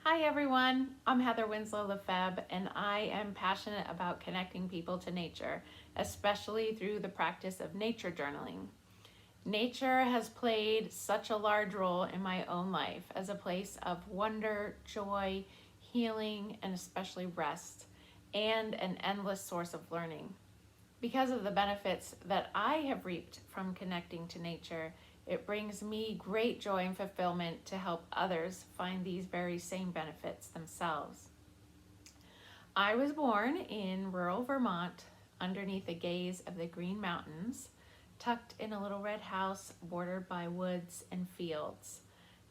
Hi everyone, I'm Heather Winslow Lefebvre and I am passionate about connecting people to nature, especially through the practice of nature journaling. Nature has played such a large role in my own life as a place of wonder, joy, healing, and especially rest, and an endless source of learning. Because of the benefits that I have reaped from connecting to nature, it brings me great joy and fulfillment to help others find these very same benefits themselves. I was born in rural Vermont underneath the gaze of the Green Mountains, tucked in a little red house bordered by woods and fields.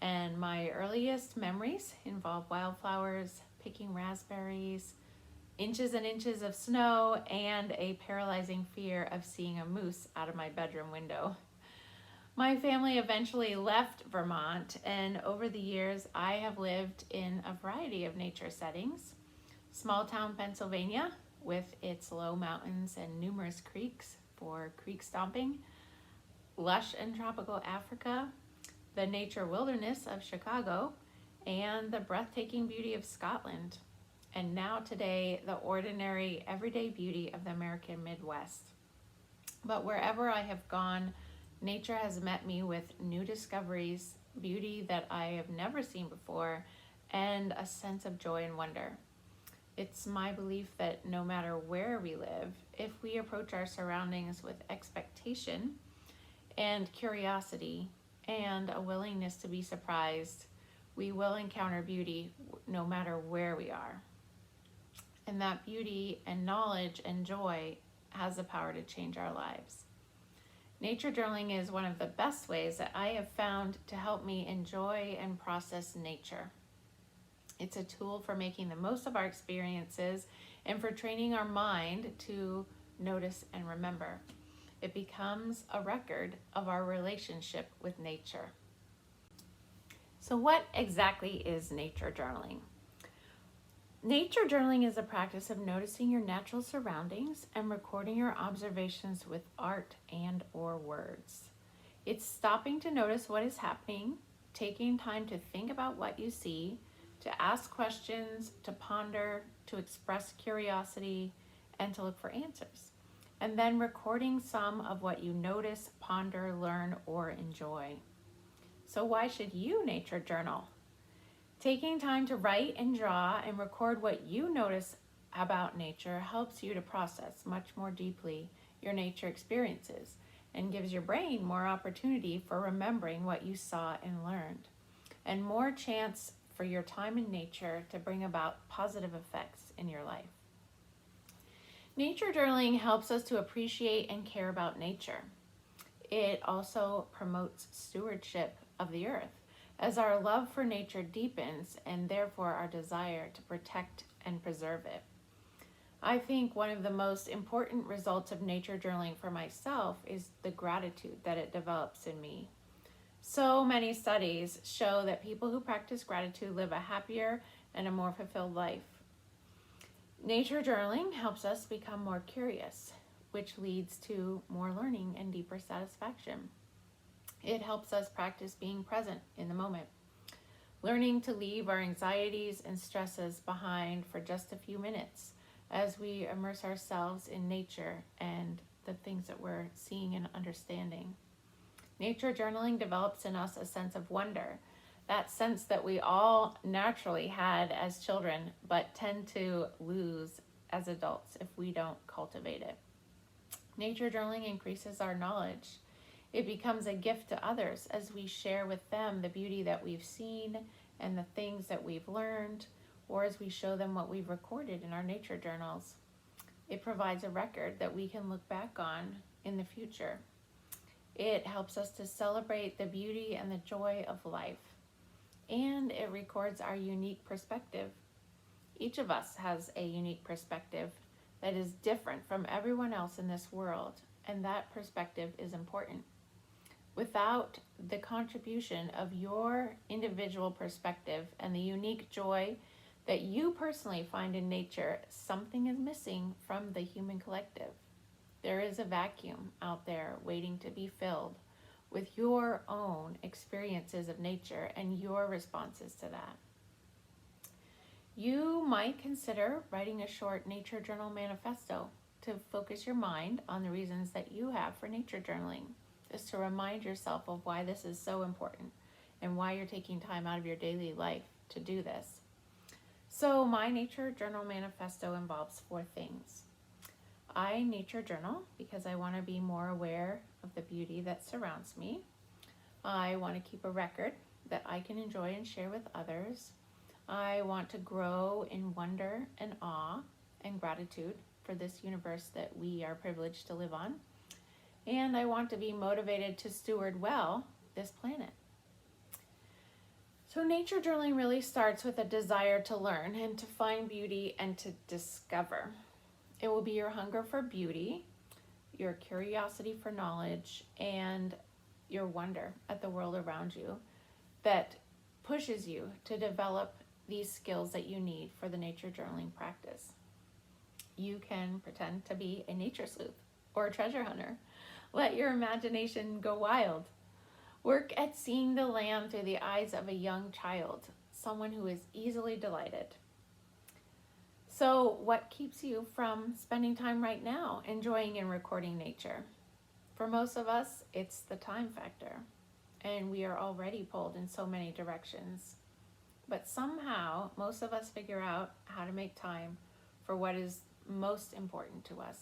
And my earliest memories involve wildflowers, picking raspberries, inches and inches of snow, and a paralyzing fear of seeing a moose out of my bedroom window. My family eventually left Vermont, and over the years, I have lived in a variety of nature settings. Small town Pennsylvania, with its low mountains and numerous creeks for creek stomping, lush and tropical Africa, the nature wilderness of Chicago, and the breathtaking beauty of Scotland. And now, today, the ordinary, everyday beauty of the American Midwest. But wherever I have gone, nature has met me with new discoveries, beauty that I have never seen before, and a sense of joy and wonder. It's my belief that no matter where we live, if we approach our surroundings with expectation and curiosity and a willingness to be surprised, we will encounter beauty no matter where we are. And that beauty and knowledge and joy has the power to change our lives. Nature journaling is one of the best ways that I have found to help me enjoy and process nature. It's a tool for making the most of our experiences and for training our mind to notice and remember. It becomes a record of our relationship with nature. So, what exactly is nature journaling? Nature journaling is a practice of noticing your natural surroundings and recording your observations with art and or words. It's stopping to notice what is happening, taking time to think about what you see, to ask questions, to ponder, to express curiosity, and to look for answers. And then recording some of what you notice, ponder, learn, or enjoy. So why should you nature journal? Taking time to write and draw and record what you notice about nature helps you to process much more deeply your nature experiences and gives your brain more opportunity for remembering what you saw and learned, and more chance for your time in nature to bring about positive effects in your life. Nature journaling helps us to appreciate and care about nature. It also promotes stewardship of the earth as our love for nature deepens and therefore our desire to protect and preserve it. I think one of the most important results of nature journaling for myself is the gratitude that it develops in me. So many studies show that people who practice gratitude live a happier and a more fulfilled life. Nature journaling helps us become more curious, which leads to more learning and deeper satisfaction. It helps us practice being present in the moment, learning to leave our anxieties and stresses behind for just a few minutes as we immerse ourselves in nature and the things that we're seeing and understanding. Nature journaling develops in us a sense of wonder, that sense that we all naturally had as children, but tend to lose as adults if we don't cultivate it. Nature journaling increases our knowledge. It becomes a gift to others as we share with them the beauty that we've seen and the things that we've learned, or as we show them what we've recorded in our nature journals. It provides a record that we can look back on in the future. It helps us to celebrate the beauty and the joy of life. And it records our unique perspective. Each of us has a unique perspective that is different from everyone else in this world, and that perspective is important. Without the contribution of your individual perspective and the unique joy that you personally find in nature, something is missing from the human collective. There is a vacuum out there waiting to be filled with your own experiences of nature and your responses to that. You might consider writing a short nature journal manifesto to focus your mind on the reasons that you have for nature journaling, just to remind yourself of why this is so important and why you're taking time out of your daily life to do this. So, my nature journal manifesto involves 4 things. I nature journal because I want to be more aware of the beauty that surrounds me. I want to keep a record that I can enjoy and share with others. I want to grow in wonder and awe and gratitude for this universe that we are privileged to live on. And I want to be motivated to steward well this planet. So, nature journaling really starts with a desire to learn and to find beauty and to discover. It will be your hunger for beauty, your curiosity for knowledge, and your wonder at the world around you that pushes you to develop these skills that you need for the nature journaling practice. You can pretend to be a nature sleuth or a treasure hunter. Let your imagination go wild. Work at seeing the land through the eyes of a young child, someone who is easily delighted. So, what keeps you from spending time right now enjoying and recording nature? For most of us, it's the time factor, and we are already pulled in so many directions. But somehow, most of us figure out how to make time for what is most important to us.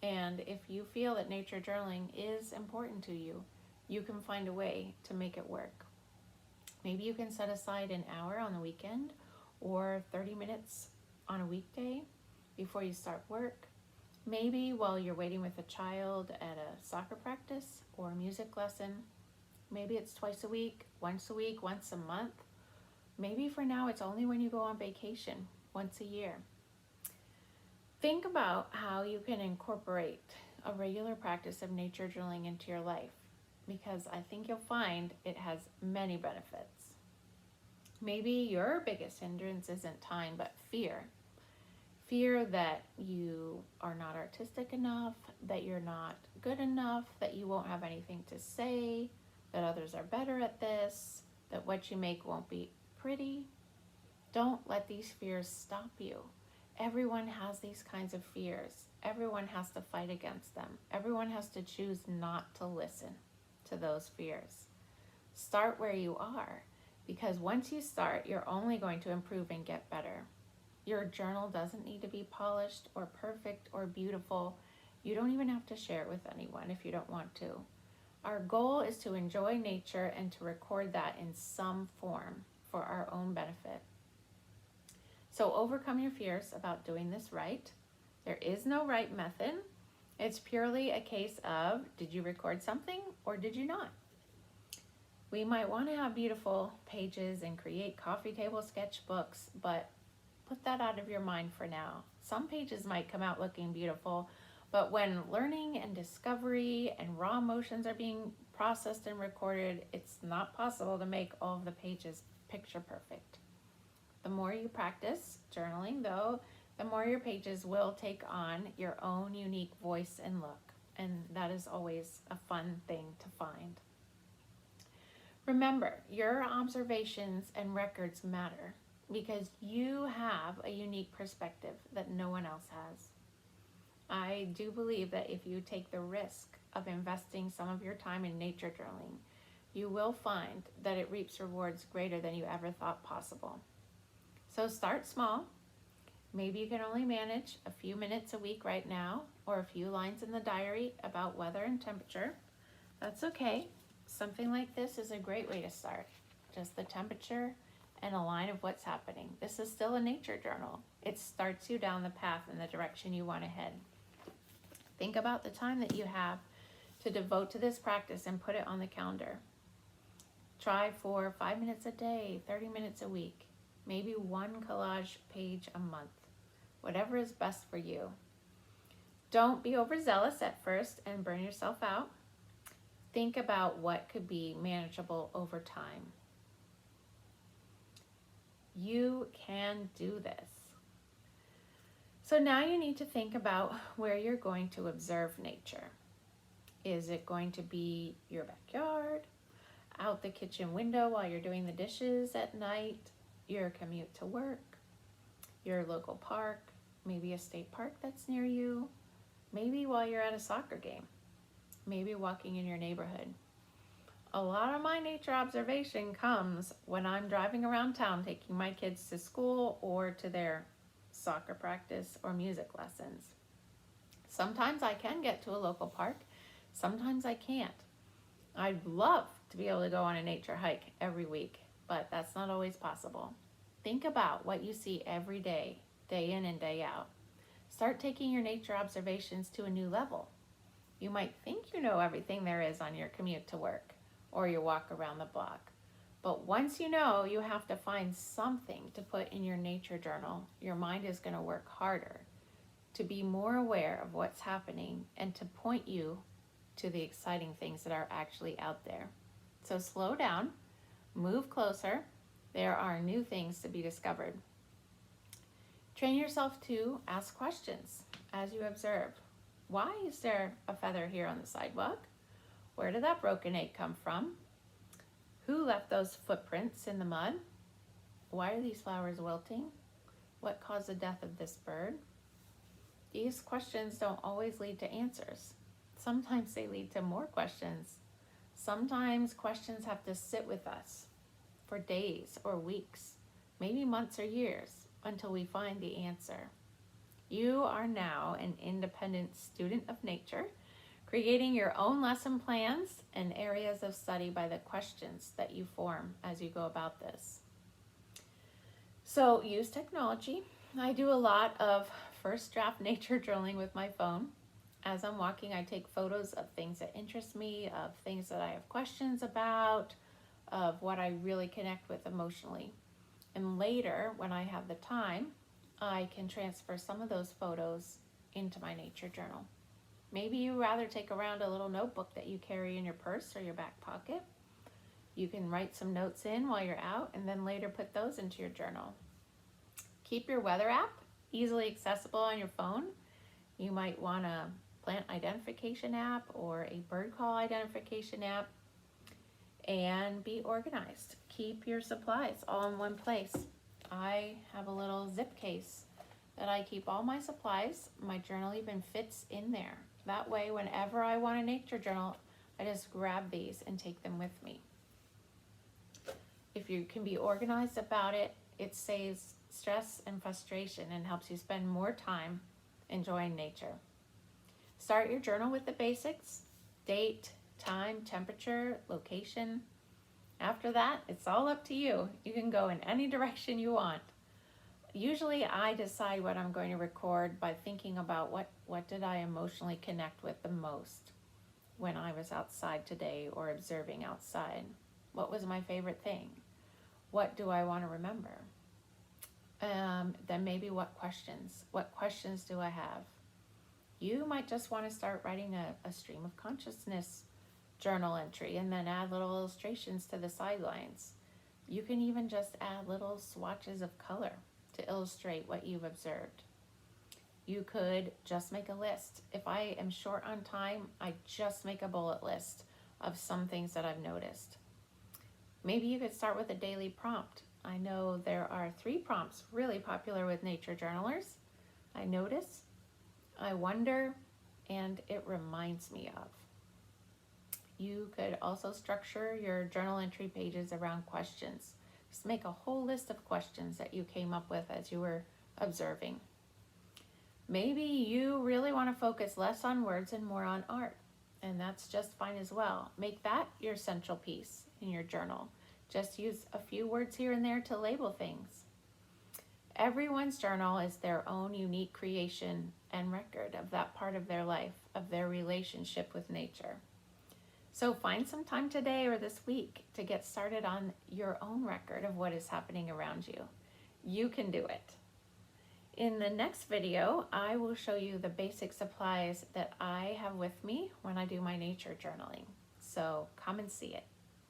And if you feel that nature journaling is important to you, you can find a way to make it work. Maybe you can set aside an hour on the weekend or 30 minutes on a weekday before you start work. Maybe while you're waiting with a child at a soccer practice or a music lesson. Maybe it's twice a week, once a month. Maybe for now it's only when you go on vacation, once a year. Think about how you can incorporate a regular practice of nature journaling into your life, because I think you'll find it has many benefits. Maybe your biggest hindrance isn't time, but fear. Fear that you are not artistic enough, that you're not good enough, that you won't have anything to say, that others are better at this, that what you make won't be pretty. Don't let these fears stop you. Everyone has these kinds of fears. Everyone has to fight against them. Everyone has to choose not to listen to those fears. Start where you are, because once you start, you're only going to improve and get better. Your journal doesn't need to be polished or perfect or beautiful. You don't even have to share it with anyone if you don't want to. Our goal is to enjoy nature and to record that in some form for our own benefit. So overcome your fears about doing this right. There is no right method. It's purely a case of, did you record something or did you not? We might want to have beautiful pages and create coffee table sketchbooks, but put that out of your mind for now. Some pages might come out looking beautiful, but when learning and discovery and raw emotions are being processed and recorded, it's not possible to make all of the pages picture perfect. The more you practice journaling, though, the more your pages will take on your own unique voice and look, and that is always a fun thing to find. Remember, your observations and records matter because you have a unique perspective that no one else has. I do believe that if you take the risk of investing some of your time in nature journaling, you will find that it reaps rewards greater than you ever thought possible. So start small. Maybe you can only manage a few minutes a week right now, or a few lines in the diary about weather and temperature. That's okay. Something like this is a great way to start. Just the temperature and a line of what's happening. This is still a nature journal. It starts you down the path in the direction you want to head. Think about the time that you have to devote to this practice and put it on the calendar. Try for 5 minutes a day, 30 minutes a week, maybe one collage page a month, whatever is best for you. Don't be overzealous at first and burn yourself out. Think about what could be manageable over time. You can do this. So now you need to think about where you're going to observe nature. Is it going to be your backyard, out the kitchen window while you're doing the dishes at night, your commute to work, your local park, maybe a state park that's near you, maybe while you're at a soccer game, maybe walking in your neighborhood. A lot of my nature observation comes when I'm driving around town taking my kids to school or to their soccer practice or music lessons. Sometimes I can get to a local park, sometimes I can't. I'd love to be able to go on a nature hike every week, but that's not always possible. Think about what you see every day, day in and day out. Start taking your nature observations to a new level. You might think you know everything there is on your commute to work or your walk around the block. But once you know, you have to find something to put in your nature journal. Your mind is going to work harder to be more aware of what's happening and to point you to the exciting things that are actually out there. So slow down, move closer. There are new things to be discovered. Train yourself to ask questions as you observe. Why is there a feather here on the sidewalk? Where did that broken egg come from? Who left those footprints in the mud? Why are these flowers wilting? What caused the death of this bird? These questions don't always lead to answers. Sometimes they lead to more questions. Sometimes questions have to sit with us for days or weeks, maybe months or years, until we find the answer. You are now an independent student of nature, creating your own lesson plans and areas of study by the questions that you form as you go about this. So use technology. I do a lot of first draft nature journaling with my phone. As I'm walking, I take photos of things that interest me, of things that I have questions about, of what I really connect with emotionally. And later, when I have the time, I can transfer some of those photos into my nature journal. Maybe you rather take around a little notebook that you carry in your purse or your back pocket. You can write some notes in while you're out and then later put those into your journal. Keep your weather app easily accessible on your phone. You might want a plant identification app or a bird call identification app. And be organized. Keep your supplies all in one place. I have a little zip case that I keep all my supplies. My journal even fits in there. That way, whenever I want a nature journal, I just grab these and take them with me. If you can be organized about it, it saves stress and frustration and helps you spend more time enjoying nature. Start your journal with the basics: date, time, temperature, location. After that, it's all up to you. You can go in any direction you want. Usually I decide what I'm going to record by thinking about what did I emotionally connect with the most when I was outside today or observing outside. What was my favorite thing? What do I want to remember? Then maybe what questions do I have? You might just want to start writing a stream of consciousness journal entry and then add little illustrations to the sidelines. You can even just add little swatches of color to illustrate what you've observed. You could just make a list. If I am short on time, I just make a bullet list of some things that I've noticed. Maybe you could start with a daily prompt. I know there are 3 prompts really popular with nature journalers. I notice, I wonder, and it reminds me of. You could also structure your journal entry pages around questions. Just make a whole list of questions that you came up with as you were observing. Maybe you really want to focus less on words and more on art, and that's just fine as well. Make that your central piece in your journal. Just use a few words here and there to label things. Everyone's journal is their own unique creation and record of that part of their life, of their relationship with nature. So find some time today or this week to get started on your own record of what is happening around you. You can do it. In the next video, I will show you the basic supplies that I have with me when I do my nature journaling. So come and see it.